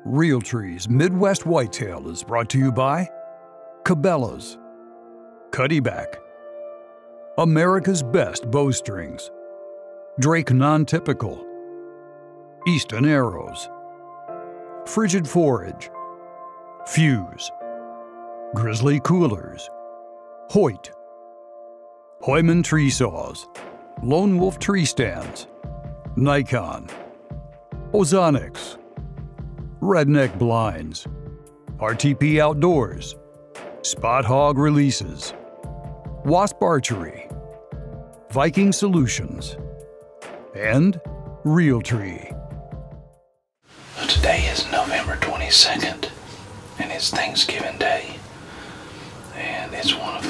Realtree's Midwest Whitetail is brought to you by Cabela's, Cuddyback, America's Best Bowstrings, Drake Non-Typical, Easton Arrows, Frigid Forage, Fuse, Grizzly Coolers, Hoyt, Hoyman Tree Saws, Lone Wolf Tree Stands, Nikon, Ozonics, Redneck Blinds, RTP Outdoors, Spot Hog Releases, Wasp Archery, Viking Solutions, and Realtree. Today is November 22nd, and it's Thanksgiving Day, and it's one of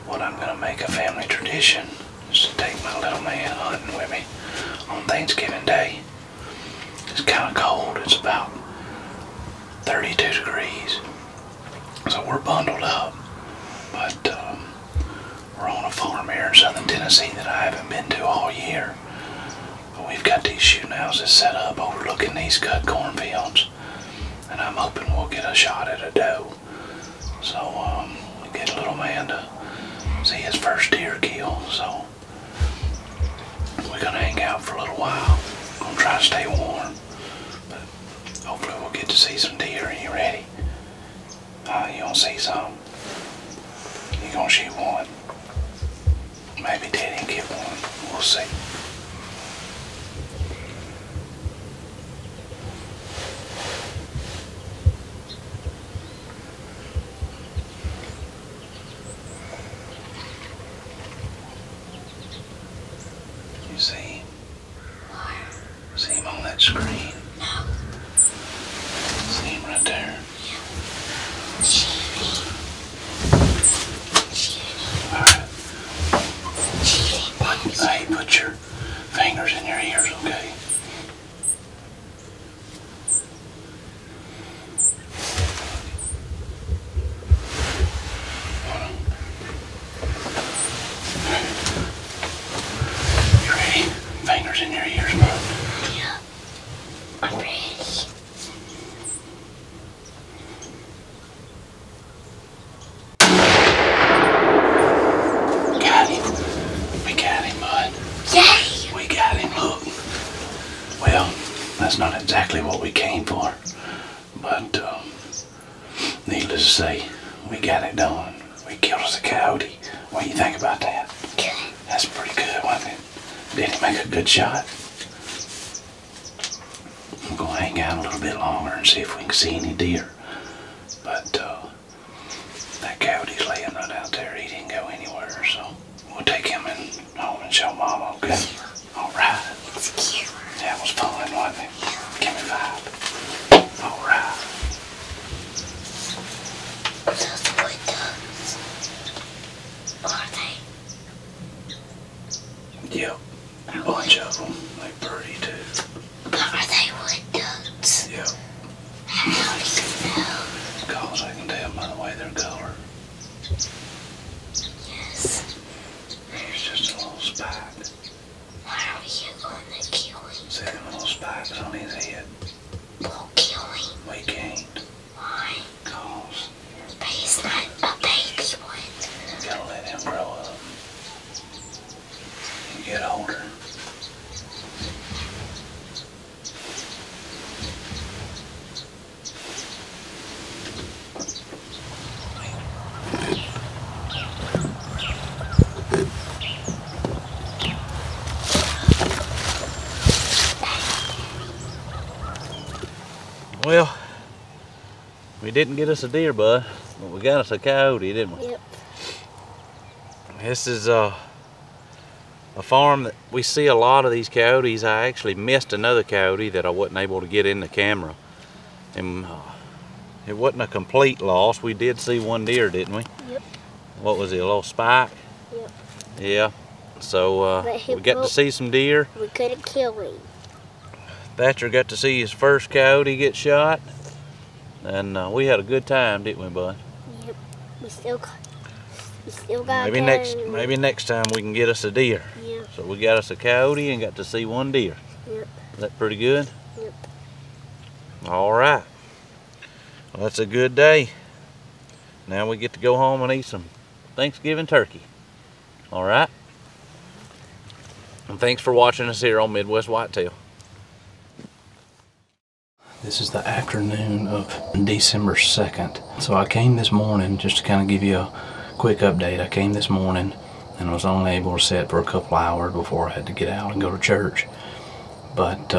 what I'm going to make a family tradition, is to take my little man hunting with me on Thanksgiving Day. It's kind of cold. It's about 32 degrees, so we're bundled up, but we're on a farm here in southern Tennessee that I haven't been to all year. But we've got these shooting houses set up overlooking these cut cornfields, and I'm hoping we'll get a shot at a doe. So we get a little man to see his first deer kill. So we're gonna hang out for a little while. Gonna try to stay warm, but hopefully we'll get to see some deer. Are you ready? You gonna see some? You gonna shoot one? Maybe Daddy can get one. We'll see. You see him? See him on that screen? No. See him right there? Alright. Hey, put your fingers in your ears, okay? You ready? Fingers in your ears, bud. Yeah. I'm ready. Got him. We got him, bud. Yay! We got him, look. Well, that's not exactly what we came for, but needless to say, we got it done. We killed us a coyote. What do you think about that? Good. That's pretty good, wasn't it? Did he make a good shot? We're gonna hang out a little bit longer and see if we can see any deer. But that coyote's laying right out there. He didn't go anywhere, so we'll take him home and show Mama, okay? All right. It's cute. That was fun, wasn't it? Give me 5. All right. Those wood ducks. Are they? Yep. A bunch of them. They pretty too. But are they wood ducks? Yep. How do you know? Because I can tell by the way they're colored. Yes. It's just a little spike. How are you going to kill him? See them little spikes on his head? We'll kill him. We can't. Why? Cause But he's not a baby one. you gotta let him grow up and get older. Well, we didn't get us a deer, bud, but we got us a coyote, didn't we? Yep. This is a farm that we see a lot of these coyotes. I actually missed another coyote that I wasn't able to get in the camera. And it wasn't a complete loss. We did see one deer, didn't we? Yep. What was it, a little spike? Yep. Yeah. So we got to see some deer. We couldn't kill him. Thatcher got to see his first coyote get shot. And we had a good time, didn't we, bud? Yep. We still got maybe next time we can get us a deer. Yeah. So we got us a coyote and got to see one deer. Yep. Is that pretty good? Yep. All right. Well, that's a good day. Now we get to go home and eat some Thanksgiving turkey. All right. And thanks for watching us here on Midwest Whitetail. This is the afternoon of December 2nd. So I came this morning, just to kind of give you a quick update. I came this morning and was only able to sit for a couple hours before I had to get out and go to church. But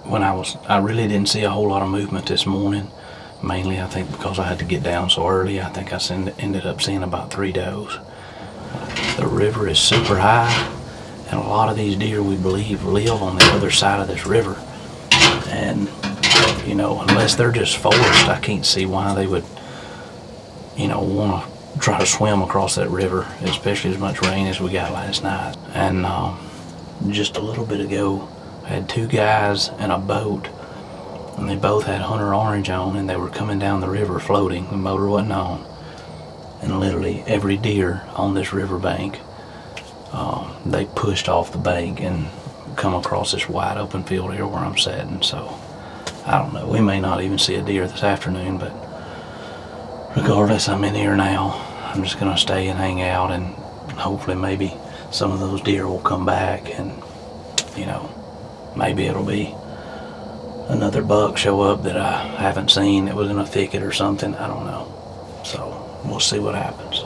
when I really didn't see a whole lot of movement this morning. Mainly, I think because I had to get down so early. I think I ended up seeing about 3 does. The river is super high, and a lot of these deer, we believe, live on the other side of this river. And, you know, unless they're just forced, I can't see why they would, you know, want to try to swim across that river, especially as much rain as we got last night. And just a little bit ago, I had 2 guys in a boat, and they both had hunter orange on, and they were coming down the river floating. The motor wasn't on. And literally every deer on this riverbank, they pushed off the bank and come across this wide open field here where I'm sitting. So I don't know, we may not even see a deer this afternoon, but regardless, I'm in here now. I'm just gonna stay and hang out, and hopefully maybe some of those deer will come back, and you know, maybe it'll be another buck show up that I haven't seen that was in a thicket or something. I don't know. So we'll see what happens.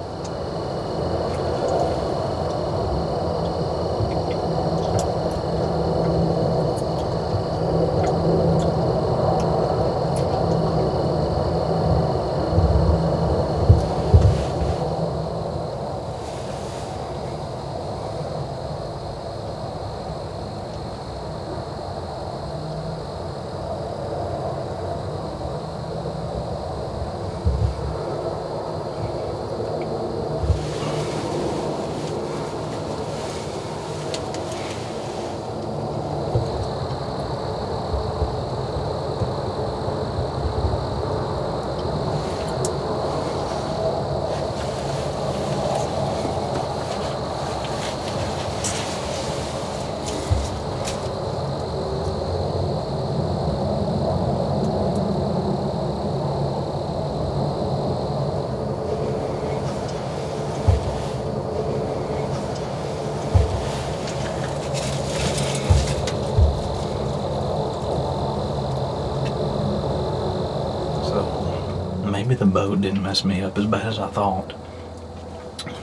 Maybe the boat didn't mess me up as bad as I thought.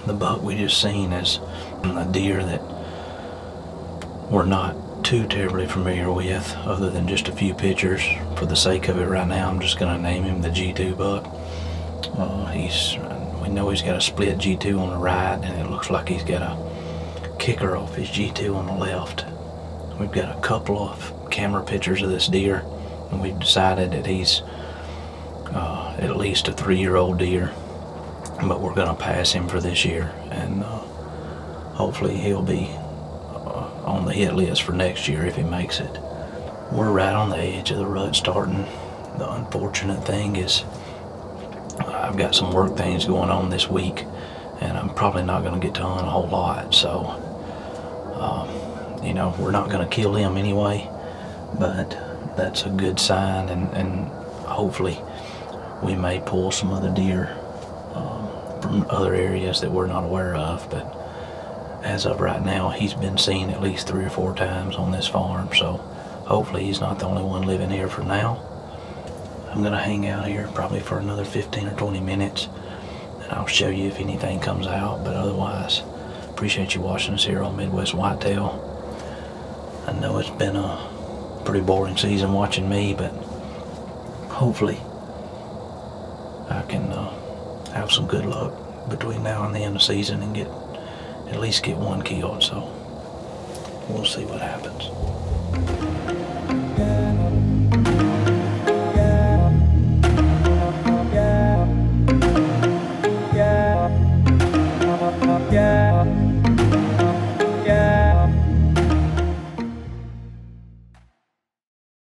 The buck we just seen is a deer that we're not too terribly familiar with, other than just a few pictures. For the sake of it right now, I'm just gonna name him the G2 buck. We know he's got a split G2 on the right, and it looks like he's got a kicker off his G2 on the left. We've got a couple of camera pictures of this deer, and we've decided that he's at least a 3-year-old deer, but we're gonna pass him for this year, and hopefully he'll be on the hit list for next year if he makes it. We're right on the edge of the rut starting. The unfortunate thing is I've got some work things going on this week, and I'm probably not gonna get to hunt a whole lot, so you know, we're not gonna kill him anyway, but that's a good sign, and hopefully we may pull some other deer from other areas that we're not aware of. But as of right now, he's been seen at least 3 or 4 times on this farm, so hopefully he's not the only one living here for now. I'm gonna hang out here probably for another 15 or 20 minutes, and I'll show you if anything comes out. But otherwise, appreciate you watching us here on Midwest Whitetail. I know it's been a pretty boring season watching me, but hopefully I can have some good luck between now and the end of the season and at least get one killed. So we'll see what happens.